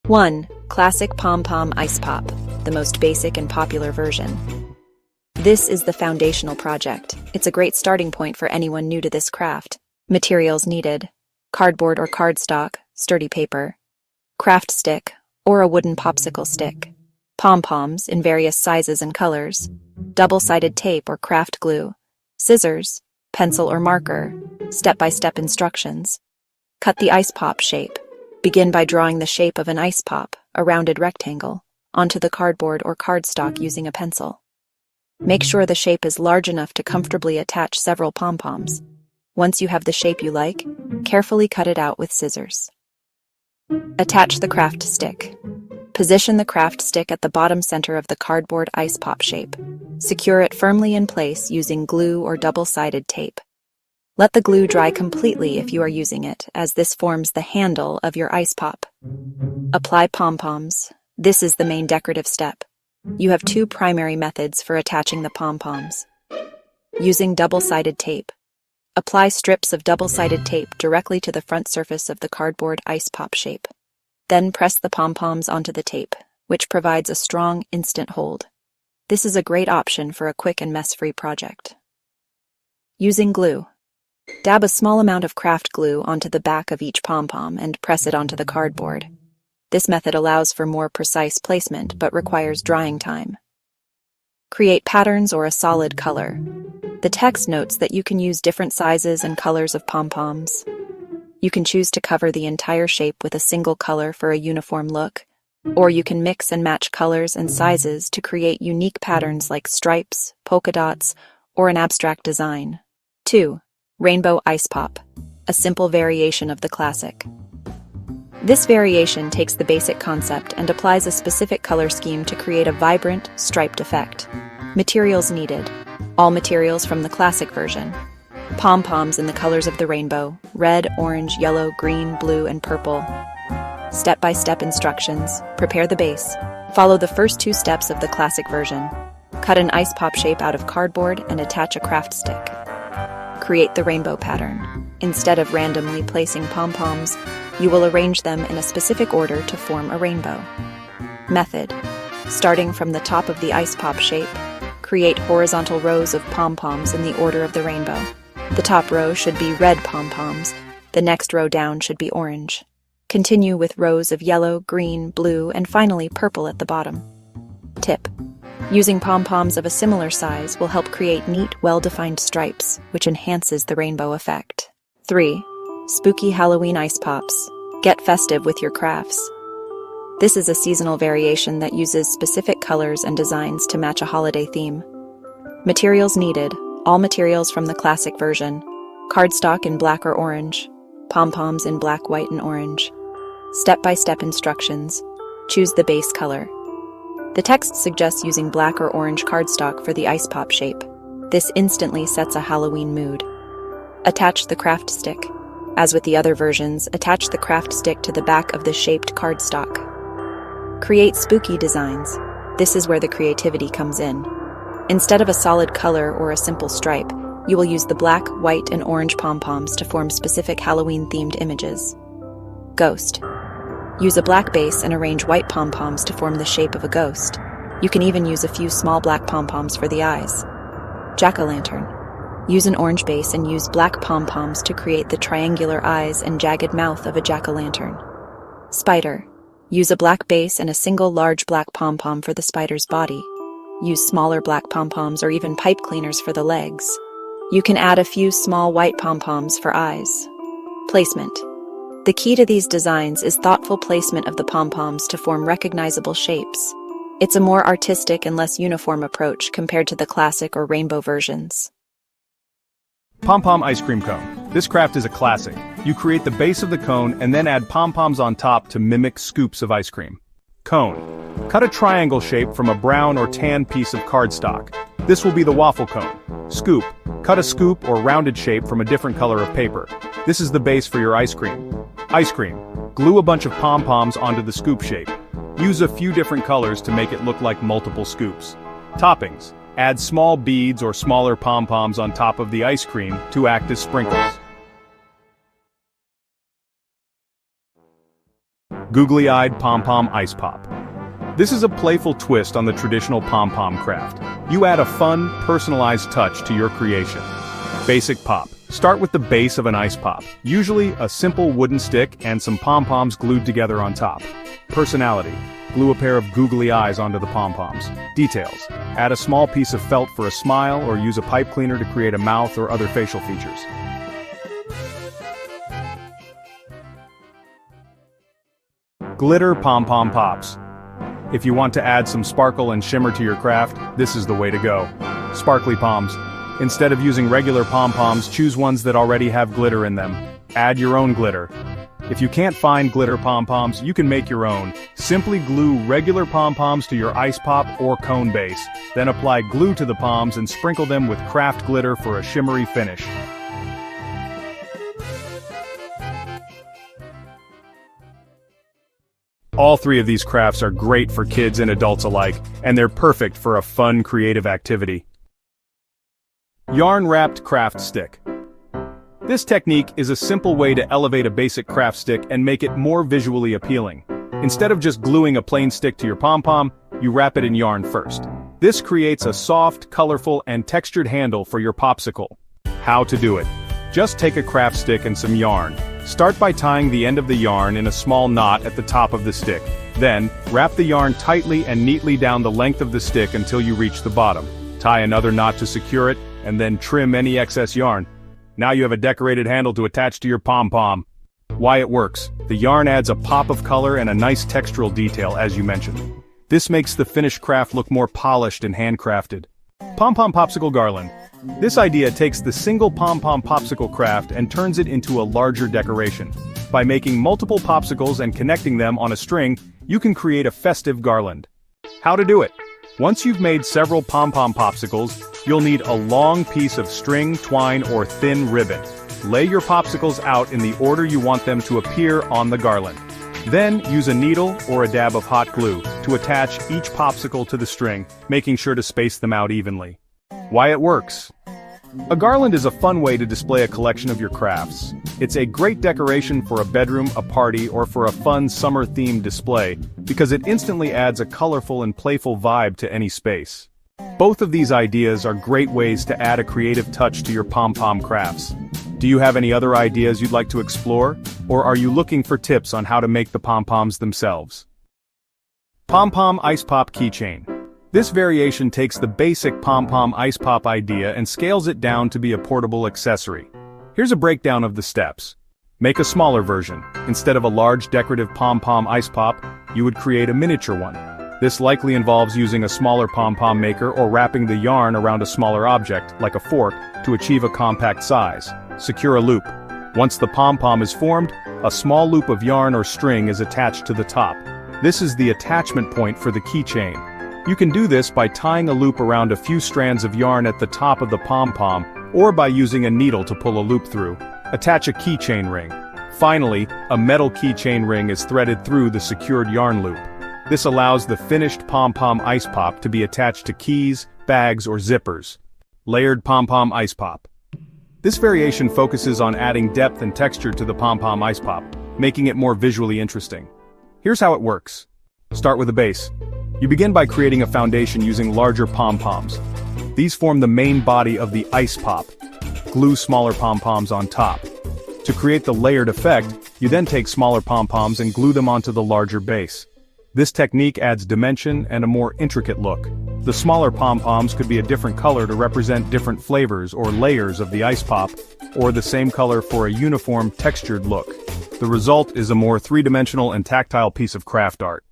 1. Classic Pom-Pom Ice Pop, the most basic and popular version. This is the foundational project. It's a great starting point for anyone new to this craft. Materials needed: cardboard or cardstock, sturdy paper, craft stick, or a wooden popsicle stick, pom-poms in various sizes and colors, double-sided tape or craft glue, scissors, pencil or marker, step-by-step instructions. Cut the ice pop shape. Begin by drawing the shape of an ice pop, a rounded rectangle, onto the cardboard or cardstock using a pencil. Make sure the shape is large enough to comfortably attach several pom-poms. Once you have the shape you like, carefully cut it out with scissors. Attach the craft stick. Position the craft stick at the bottom center of the cardboard ice pop shape. Secure it firmly in place using glue or double-sided tape. Let the glue dry completely if you are using it, as this forms the handle of your ice pop. Apply pom-poms. This is the main decorative step. You have two primary methods for attaching the pom-poms. Using double-sided tape. Apply strips of double-sided tape directly to the front surface of the cardboard ice pop shape. Then press the pom-poms onto the tape, which provides a strong, instant hold. This is a great option for a quick and mess-free project. Using glue. Dab a small amount of craft glue onto the back of each pom-pom and press it onto the cardboard. This method allows for more precise placement but requires drying time. Create patterns or a solid color. The text notes that you can use different sizes and colors of pom-poms. You can choose to cover the entire shape with a single color for a uniform look, or you can mix and match colors and sizes to create unique patterns like stripes, polka dots, or an abstract design. 2. Rainbow Ice Pop, a simple variation of the classic. This variation takes the basic concept and applies a specific color scheme to create a vibrant, striped effect. Materials needed: all materials from the classic version. Pom-poms in the colors of the rainbow: red, orange, yellow, green, blue, and purple. Step-by-step instructions: prepare the base. Follow the first two steps of the classic version. Cut an ice pop shape out of cardboard and attach a craft stick. Create the rainbow pattern. Instead of randomly placing pom-poms, you will arrange them in a specific order to form a rainbow. Method: starting from the top of the ice pop shape, create horizontal rows of pom-poms in the order of the rainbow. The top row should be red pom-poms, the next row down should be orange. Continue with rows of yellow, green, blue, and finally purple at the bottom. Tip: using pom-poms of a similar size will help create neat, well-defined stripes, which enhances the rainbow effect. 3. Spooky Halloween Ice Pops. Get festive with your crafts. This is a seasonal variation that uses specific colors and designs to match a holiday theme. Materials needed: all materials from the classic version. Cardstock in black or orange. Pom-poms in black, white, and orange. Step-by-step instructions. Choose the base color. The text suggests using black or orange cardstock for the ice pop shape. This instantly sets a Halloween mood. Attach the craft stick. As with the other versions, attach the craft stick to the back of the shaped cardstock. Create spooky designs. This is where the creativity comes in. Instead of a solid color or a simple stripe, you will use the black, white, and orange pom-poms to form specific Halloween-themed images. Ghost. Use a black base and arrange white pom-poms to form the shape of a ghost. You can even use a few small black pom-poms for the eyes. Jack-o'-lantern. Use an orange base and use black pom-poms to create the triangular eyes and jagged mouth of a jack-o'-lantern. Spider. Use a black base and a single large black pom-pom for the spider's body. Use smaller black pom-poms or even pipe cleaners for the legs. You can add a few small white pom-poms for eyes. Placement. The key to these designs is thoughtful placement of the pom-poms to form recognizable shapes. It's a more artistic and less uniform approach compared to the classic or rainbow versions. Pom-pom ice cream cone. This craft is a classic. You create the base of the cone and then add pom-poms on top to mimic scoops of ice cream. Cone. Cut a triangle shape from a brown or tan piece of cardstock. This will be the waffle cone. Scoop. Cut a scoop or rounded shape from a different color of paper. This is the base for your ice cream. Ice cream. Glue a bunch of pom-poms onto the scoop shape. Use a few different colors to make it look like multiple scoops. Toppings. Add small beads or smaller pom-poms on top of the ice cream to act as sprinkles. Googly-eyed pom-pom ice pop. This is a playful twist on the traditional pom-pom craft. You add a fun, personalized touch to your creation. Basic pop. Start with the base of an ice pop, usually a simple wooden stick and some pom-poms glued together on top. Personality. Glue a pair of googly eyes onto the pom-poms. Details. Add a small piece of felt for a smile or use a pipe cleaner to create a mouth or other facial features. Glitter pom-pom pops. If you want to add some sparkle and shimmer to your craft, this is the way to go. Sparkly poms. Instead of using regular pom-poms, choose ones that already have glitter in them. Add your own glitter. If you can't find glitter pom-poms, you can make your own. Simply glue regular pom-poms to your ice pop or cone base, then apply glue to the poms and sprinkle them with craft glitter for a shimmery finish. All three of these crafts are great for kids and adults alike, and they're perfect for a fun, creative activity. Yarn-wrapped craft stick. This technique is a simple way to elevate a basic craft stick and make it more visually appealing. Instead of just gluing a plain stick to your pom-pom, you wrap it in yarn first. This creates a soft, colorful, and textured handle for your popsicle. How to do it? Just take a craft stick and some yarn. Start by tying the end of the yarn in a small knot at the top of the stick. Then, wrap the yarn tightly and neatly down the length of the stick until you reach the bottom. Tie another knot to secure it, and then trim any excess yarn. Now you have a decorated handle to attach to your pom-pom. Why it works. The yarn adds a pop of color and a nice textural detail, as you mentioned. This makes the finished craft look more polished and handcrafted. Pom-pom popsicle garland. This idea takes the single pom-pom popsicle craft and turns it into a larger decoration. By making multiple popsicles and connecting them on a string, you can create a festive garland. How to do it? Once you've made several pom-pom popsicles, you'll need a long piece of string, twine, or thin ribbon. Lay your popsicles out in the order you want them to appear on the garland. Then, use a needle or a dab of hot glue to attach each popsicle to the string, making sure to space them out evenly. Why it works. A garland is a fun way to display a collection of your crafts. It's a great decoration for a bedroom, a party, or for a fun summer-themed display, because it instantly adds a colorful and playful vibe to any space. Both of these ideas are great ways to add a creative touch to your pom-pom crafts. Do you have any other ideas you'd like to explore, or are you looking for tips on how to make the pom-poms themselves? Pom-pom ice pop keychain. This variation takes the basic pom-pom ice pop idea and scales it down to be a portable accessory. Here's a breakdown of the steps. Make a smaller version. Instead of a large decorative pom-pom ice pop, you would create a miniature one. This likely involves using a smaller pom-pom maker or wrapping the yarn around a smaller object, like a fork, to achieve a compact size. Secure a loop. Once the pom-pom is formed, a small loop of yarn or string is attached to the top. This is the attachment point for the keychain. You can do this by tying a loop around a few strands of yarn at the top of the pom-pom, or by using a needle to pull a loop through. Attach a keychain ring. Finally, a metal keychain ring is threaded through the secured yarn loop. This allows the finished pom-pom ice pop to be attached to keys, bags, or zippers. Layered pom-pom ice pop. This variation focuses on adding depth and texture to the pom-pom ice pop, making it more visually interesting. Here's how it works. Start with a base. You begin by creating a foundation using larger pom-poms. These form the main body of the ice pop. Glue smaller pom-poms on top. To create the layered effect, you then take smaller pom-poms and glue them onto the larger base. This technique adds dimension and a more intricate look. The smaller pom-poms could be a different color to represent different flavors or layers of the ice pop, or the same color for a uniform, textured look. The result is a more three-dimensional and tactile piece of craft art.